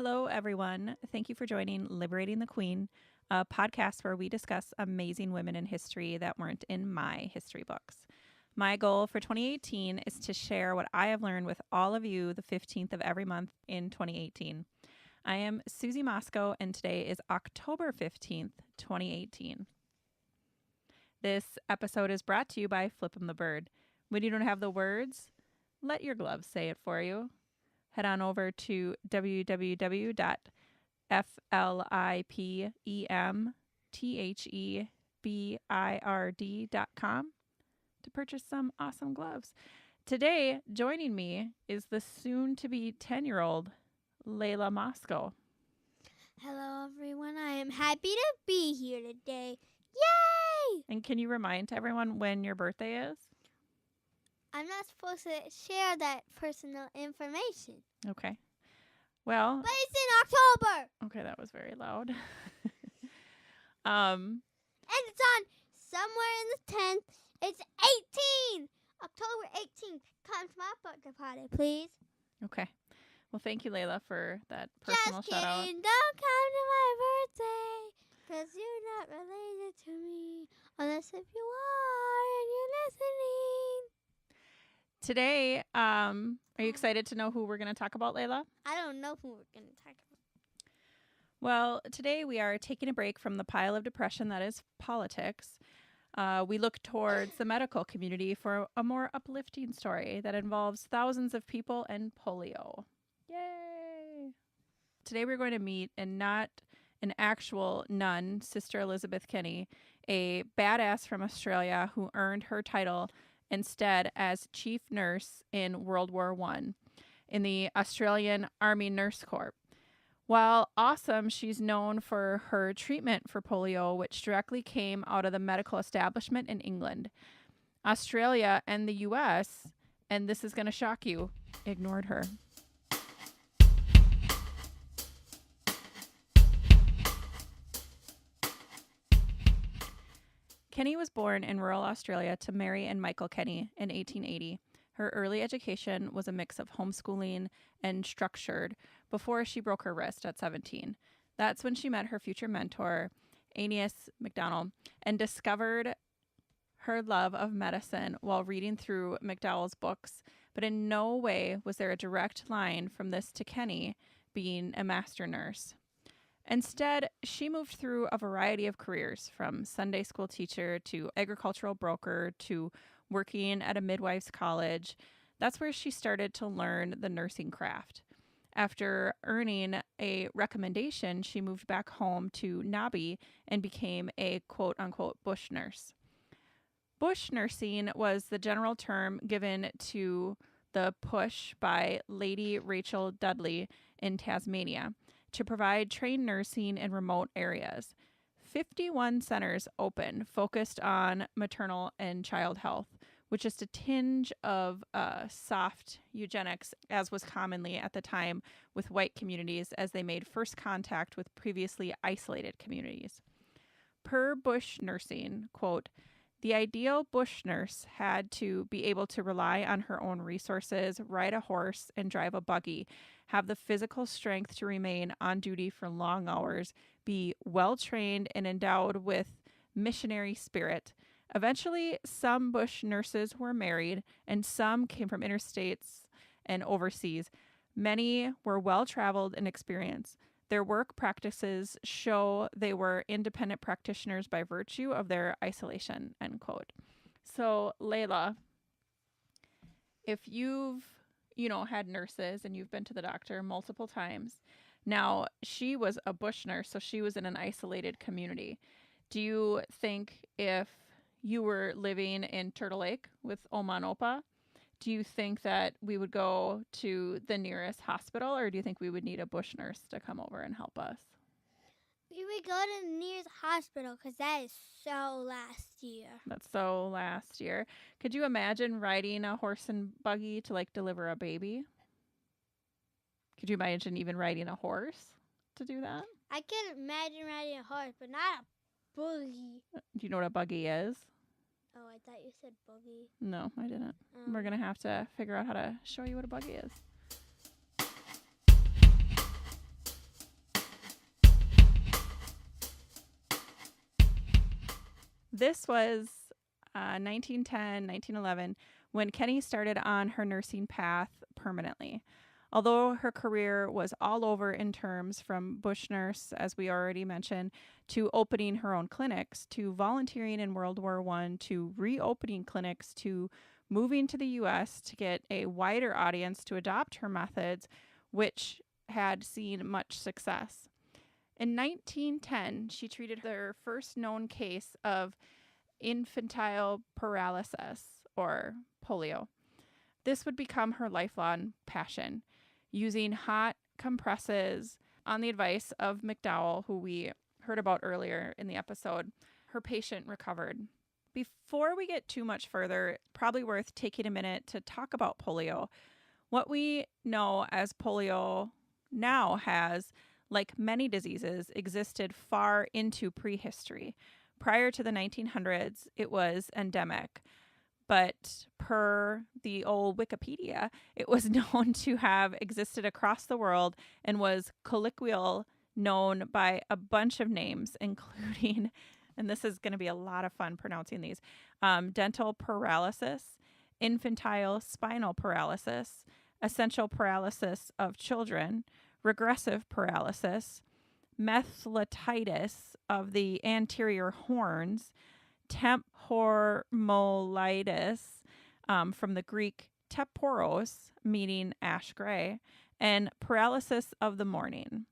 Hello, everyone. Thank you for joining Liberating the Queen, a podcast where we discuss amazing women in history that weren't in my history books. My goal for 2018 is to share what I have learned with all of you the 15th of every month in 2018. I am Susie Moscow, and today is October 15th, 2018. This episode is brought to you by Flip 'em the Bird. When you don't have the words, let your gloves say it for you. Head on over to www.flipemthebird.com to purchase some awesome gloves. Today, joining me is the soon-to-be 10-year-old Layla Moscow. Hello, everyone. I am happy to be here today. Yay! And can you remind everyone when your birthday is? I'm not supposed to share that personal information. Okay. Well, but it's in October. Okay, that was very loud. And it's on somewhere in the 10th. It's 18. October 18th. Come to my birthday party, please. Okay. Well, thank you, Layla, for that personal Just shout out. kidding. Don't come to my birthday, because you're not related to me. Unless if you are and you're listening. Today, are you excited to know who we're going to talk about, Layla? I don't know who we're going to talk about. Well, today we are taking a break from the pile of depression that is politics. We look towards the medical community for a more uplifting story that involves thousands of people and polio. Yay! Today we're going to meet, and not an actual nun, Sister Elizabeth Kenny, a badass from Australia who earned her title instead as chief nurse in World War I in the Australian Army Nurse Corps. While awesome, she's known for her treatment for polio, which directly came out of the medical establishment in England. Australia and the U.S., and this is going to shock you, ignored her. Kenny was born in rural Australia to Mary and Michael Kenny in 1880. Her early education was a mix of homeschooling and structured before she broke her wrist at 17. That's when she met her future mentor, Aeneas MacDonald, and discovered her love of medicine while reading through McDowell's books. But in no way was there a direct line from this to Kenny being a master nurse. Instead, she moved through a variety of careers, from Sunday school teacher to agricultural broker to working at a midwife's college. That's where she started to learn the nursing craft. After earning a recommendation, she moved back home to Nobby and became a quote-unquote bush nurse. Bush nursing was the general term given to the push by Lady Rachel Dudley in Tasmania to provide trained nursing in remote areas. 51 centers opened, focused on maternal and child health, with just a tinge of soft eugenics, as was commonly at the time with white communities as they made first contact with previously isolated communities. Per Bush Nursing, quote, "The ideal bush nurse had to be able to rely on her own resources, ride a horse, and drive a buggy, have the physical strength to remain on duty for long hours, be well-trained and endowed with missionary spirit. Eventually, some bush nurses were married, and some came from interstates and overseas. Many were well-traveled and experienced. Their work practices show they were independent practitioners by virtue of their isolation," end quote. So, Layla, if you've, had nurses and you've been to the doctor multiple times, now she was a bush nurse, so she was in an isolated community. Do you think if you were living in Turtle Lake with Oma and Opa, do you think that we would go to the nearest hospital, or do you think we would need a bush nurse to come over and help us? We would go to the nearest hospital, because that is so last year. That's so last year. Could you imagine riding a horse and buggy to deliver a baby? Could you imagine even riding a horse to do that? I can imagine riding a horse, but not a buggy. Do you know what a buggy is? Oh, I thought you said buggy. No, I didn't. We're going to have to figure out how to show you what a buggy is. This was 1910, 1911, when Kenny started on her nursing path permanently. Although her career was all over in terms from bush nurse, as we already mentioned, to opening her own clinics, to volunteering in World War I, to reopening clinics, to moving to the U.S. to get a wider audience to adopt her methods, which had seen much success. In 1910, she treated her first known case of infantile paralysis, or polio. This would become her lifelong passion. Using hot compresses on the advice of McDowell, who we heard about earlier in the episode, her patient recovered. Before we get too much further, probably worth taking a minute to talk about polio. What we know as polio now has, like many diseases, existed far into prehistory. Prior to the 1900s, it was endemic. But per the old Wikipedia, it was known to have existed across the world and was colloquial, known by a bunch of names, including, and this is going to be a lot of fun pronouncing these, dental paralysis, infantile spinal paralysis, essential paralysis of children, regressive paralysis, methletitis of the anterior horns, temporomolitis, from the Greek teporos, meaning ash gray, and paralysis of the morning.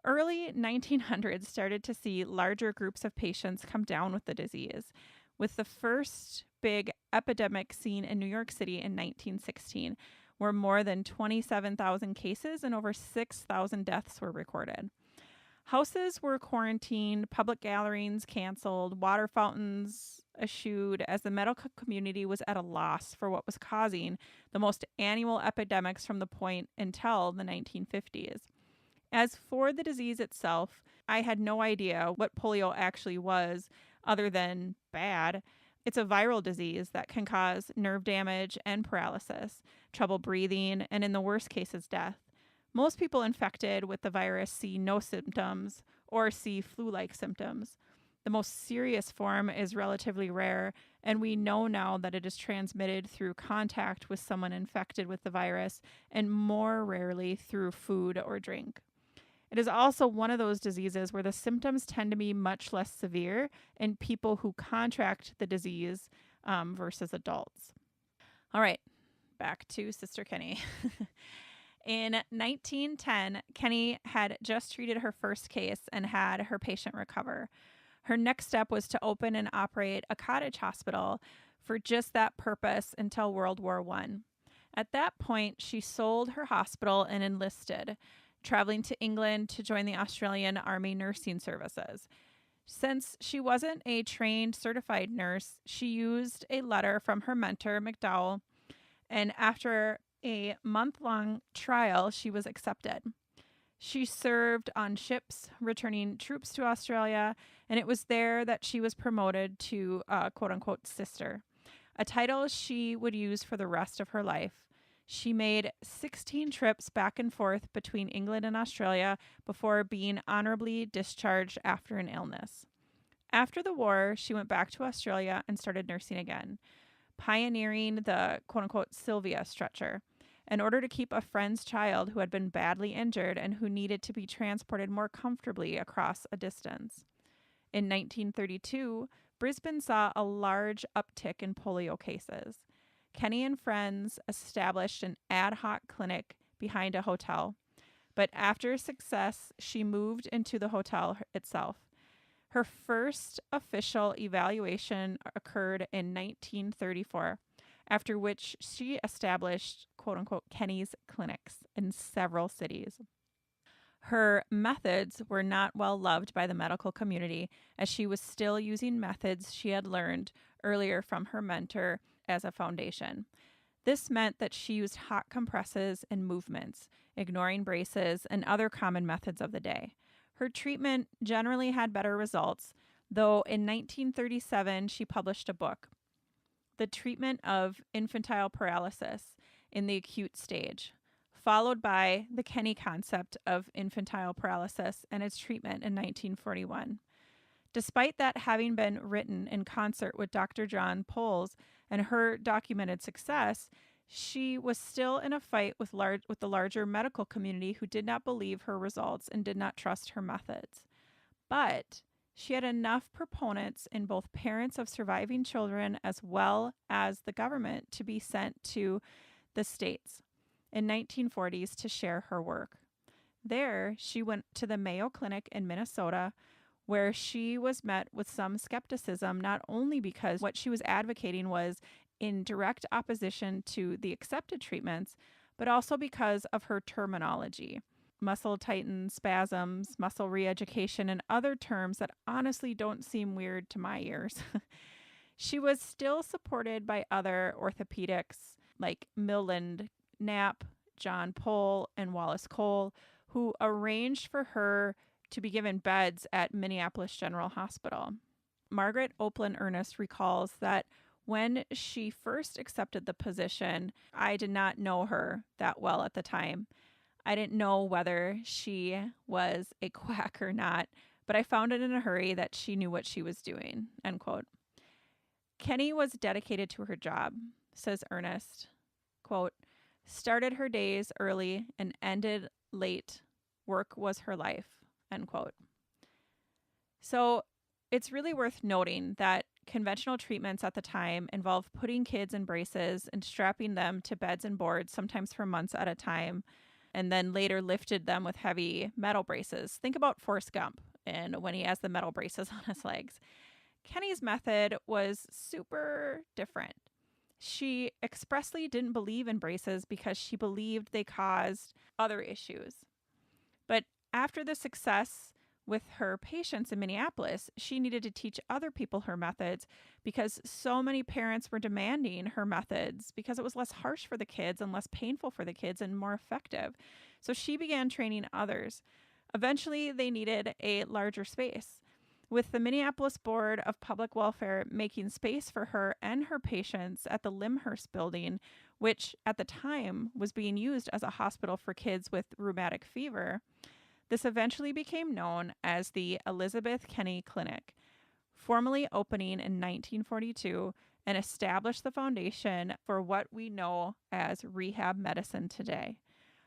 Early 1900s started to see larger groups of patients come down with the disease, with the first big epidemic seen in New York City in 1916, where more than 27,000 cases and over 6,000 deaths were recorded. Houses were quarantined, public gatherings canceled, water fountains eschewed, as the medical community was at a loss for what was causing the most annual epidemics from the point until the 1950s. As for the disease itself, I had no idea what polio actually was, other than bad. It's a viral disease that can cause nerve damage and paralysis, trouble breathing, and in the worst cases, death. Most people infected with the virus see no symptoms or see flu-like symptoms. The most serious form is relatively rare, and we know now that it is transmitted through contact with someone infected with the virus, and more rarely through food or drink. It is also one of those diseases where the symptoms tend to be much less severe in people who contract the disease versus adults. All right, back to Sister Kenny. In 1910, Kenny had just treated her first case and had her patient recover. Her next step was to open and operate a cottage hospital for just that purpose until World War I. At that point, she sold her hospital and enlisted, traveling to England to join the Australian Army Nursing Services. Since she wasn't a trained certified nurse, she used a letter from her mentor, McDowell, and after a month-long trial, she was accepted. She served on ships returning troops to Australia, and it was there that she was promoted to quote-unquote sister, a title she would use for the rest of her life. She made 16 trips back and forth between England and Australia before being honorably discharged after an illness. After the war, she went back to Australia and started nursing again, pioneering the quote-unquote Sylvia stretcher, in order to keep a friend's child who had been badly injured and who needed to be transported more comfortably across a distance. In 1932, Brisbane saw a large uptick in polio cases. Kenny and friends established an ad hoc clinic behind a hotel, but after success, she moved into the hotel itself. Her first official evaluation occurred in 1934, after which she established, quote-unquote, Kenny's clinics in several cities. Her methods were not well loved by the medical community, as she was still using methods she had learned earlier from her mentor as a foundation. This meant that she used hot compresses and movements, ignoring braces and other common methods of the day. Her treatment generally had better results, though in 1937 she published a book, The Treatment of Infantile Paralysis in the Acute Stage, followed by the Kenny concept of infantile paralysis and its treatment in 1941. Despite that having been written in concert with Dr. John Poles and her documented success, she was still in a fight with the larger medical community who did not believe her results and did not trust her methods. But she had enough proponents in both parents of surviving children as well as the government to be sent to the States in 1940s to share her work. There, she went to the Mayo Clinic in Minnesota, where she was met with some skepticism, not only because what she was advocating was in direct opposition to the accepted treatments, but also because of her terminology. Muscle tighten, spasms, muscle re-education, and other terms that honestly don't seem weird to my ears. She was still supported by other orthopedics like Milland Knapp, John Pohl, and Wallace Cole, who arranged for her to be given beds at Minneapolis General Hospital. Margaret Opland Ernest recalls that when she first accepted the position, I did not know her that well at the time. I didn't know whether she was a quack or not, but I found it in a hurry that she knew what she was doing, end quote. Kenny was dedicated to her job, says Ernest. Quote, started her days early and ended late. Work was her life, end quote. So it's really worth noting that conventional treatments at the time involved putting kids in braces and strapping them to beds and boards, sometimes for months at a time, and then later lifted them with heavy metal braces. Think about Forrest Gump and when he has the metal braces on his legs. Kenny's method was super different. She expressly didn't believe in braces because she believed they caused other issues. But after the success with her patients in Minneapolis, she needed to teach other people her methods because so many parents were demanding her methods because it was less harsh for the kids and less painful for the kids and more effective. So she began training others. Eventually, they needed a larger space. With the Minneapolis Board of Public Welfare making space for her and her patients at the Limhurst building, which at the time was being used as a hospital for kids with rheumatic fever, this eventually became known as the Elizabeth Kenny Clinic, formally opening in 1942 and established the foundation for what we know as rehab medicine today.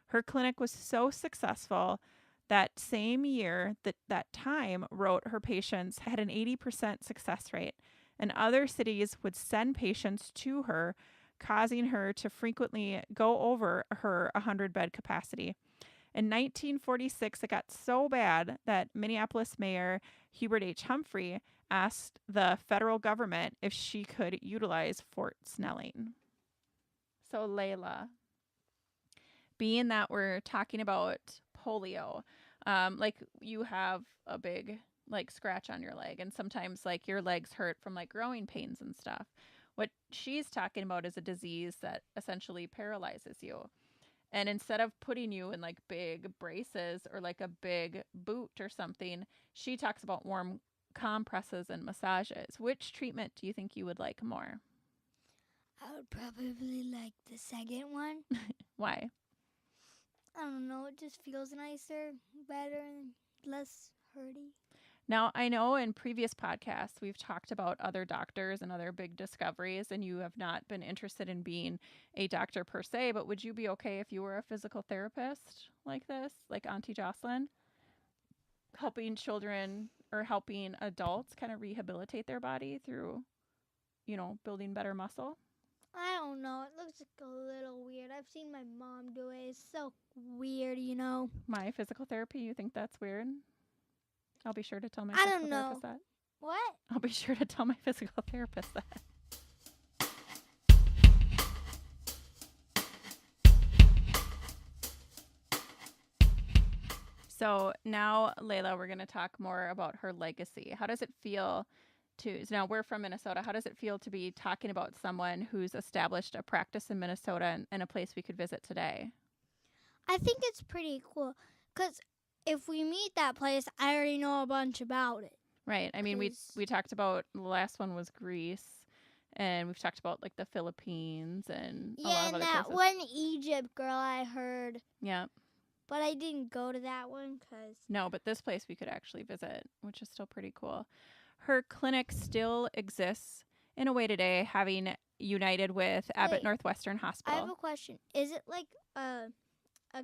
Her clinic was so successful that same year that Time wrote her patients had an 80% success rate, and other cities would send patients to her, causing her to frequently go over her 100-bed capacity. In 1946, it got so bad that Minneapolis Mayor Hubert H. Humphrey asked the federal government if she could utilize Fort Snelling. So, Layla, being that we're talking about polio, like you have a big like scratch on your leg, and sometimes like your legs hurt from like growing pains and stuff. What she's talking about is a disease that essentially paralyzes you. And instead of putting you in like big braces or like a big boot or something, she talks about warm compresses and massages. Which treatment do you think you would like more? I would probably like the second one. Why? I don't know. It just feels nicer, better, and less hurty. Now, I know in previous podcasts we've talked about other doctors and other big discoveries, and you have not been interested in being a doctor per se, but would you be okay if you were a physical therapist like this, like Auntie Jocelyn? Helping children or helping adults kind of rehabilitate their body through, building better muscle? I don't know. It looks like a little weird. I've seen my mom do it. It's so weird, you know. My physical therapy, you think that's weird? I'll be sure to tell my I physical don't know. therapist that. What? I'll be sure to tell my physical therapist that. So now, Layla, we're going to talk more about her legacy. How does it feel so now we're from Minnesota. How does it feel to be talking about someone who's established a practice in Minnesota and a place we could visit today? I think it's pretty cool because if we meet that place, I already know a bunch about it. Right. I mean, we talked about, the last one was Greece, and we've talked about like the Philippines and a lot of other that places. one Egypt girl I heard. Yeah. But I didn't go to that one because... No, but this place we could actually visit, which is still pretty cool. Her clinic still exists in a way today, having united with Abbott Wait, Northwestern I have Hospital. a question. Is it like a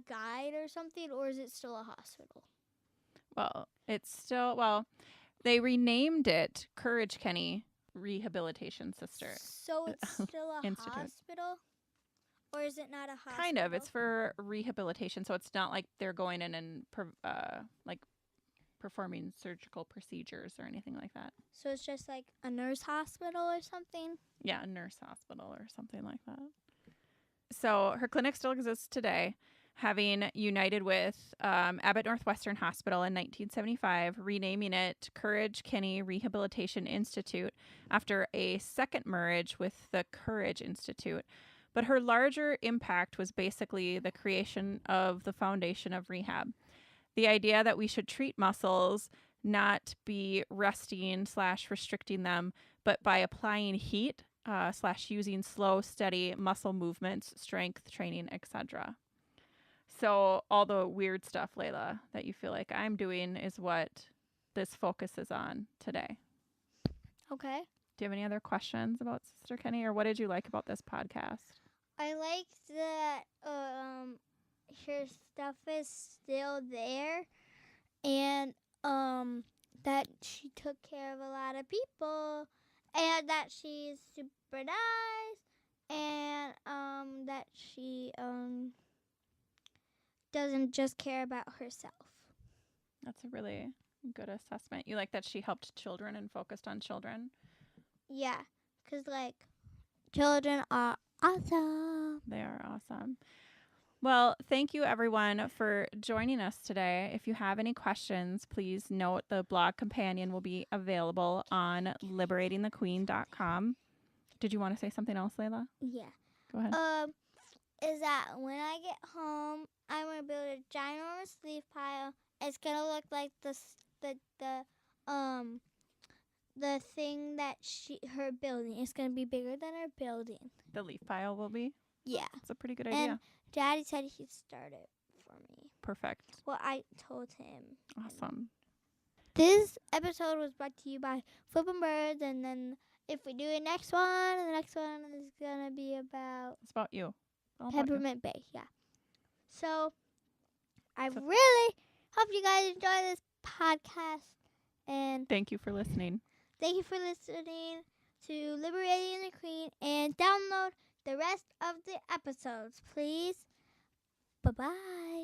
guide or something, or is it still a hospital? Well, it's still, well, they renamed it Courage Kenny Rehabilitation Center. So it's still a Institute. hospital? Or is it not a hospital? Kind of. It's for rehabilitation, so it's not like they're going in and like performing surgical procedures or anything like that. So it's just like a nurse hospital or something? Yeah, a nurse hospital or something like that. So her clinic still exists today, having united with Abbott Northwestern Hospital in 1975, renaming it Courage Kenny Rehabilitation Institute after a second merge with the Courage Institute. But her larger impact was basically the creation of the foundation of rehab. The idea that we should treat muscles, not be resting / restricting them, but by applying heat / using slow, steady muscle movements, strength training, etc. So all the weird stuff, Layla, that you feel like I'm doing is what this focuses on today. Okay. Do you have any other questions about Sister Kenny, or what did you like about this podcast? I like that her stuff is still there, and that she took care of a lot of people, and that she's super nice, and that she doesn't just care about herself. That's a really good assessment. You like that she helped children and focused on children? Yeah, 'cause like children are awesome. They are awesome. Well, thank you everyone for joining us today. If you have any questions, please note the blog companion will be available on liberatingthequeen.com. Did you want to say something else, Layla? Yeah. Go ahead. Is that when I get home, I'm gonna build a ginormous leaf pile. It's gonna look like the thing that her building. It's gonna be bigger than her building. The leaf pile will be? Yeah. It's a pretty good idea. And Daddy said he'd start it for me. Perfect. Well, I told him. Awesome. This episode was brought to you by Flippin' Birds, and then if we do a next one, the next one is gonna be about It's about you. All about you. Peppermint Bay. Yeah. So I really hope you guys enjoy this podcast, and Thank you for listening. thank you for listening to Liberating the Queen, and download the rest of the episodes, please. Bye-bye.